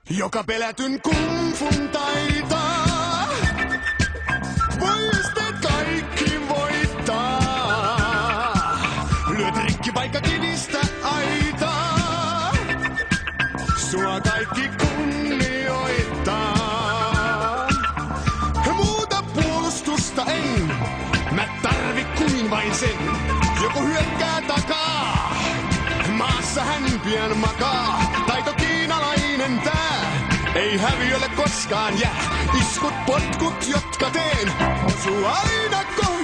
joka pelätyn kungfun taitaa. Voi esteet kaikki voittaa. Lyöt rikki vaikka kivistä aitaa. Sua kaikki kunnioittaa. Muuta puolustusta en mä tarvi kuin vain sen. Joku hyökkää takaa. Maassa hän pian makaa. Taito kiinalainen tää. Ei häviölle koskaan jää. Iskut, potkut, jotka teen. Osu aina kohtaan.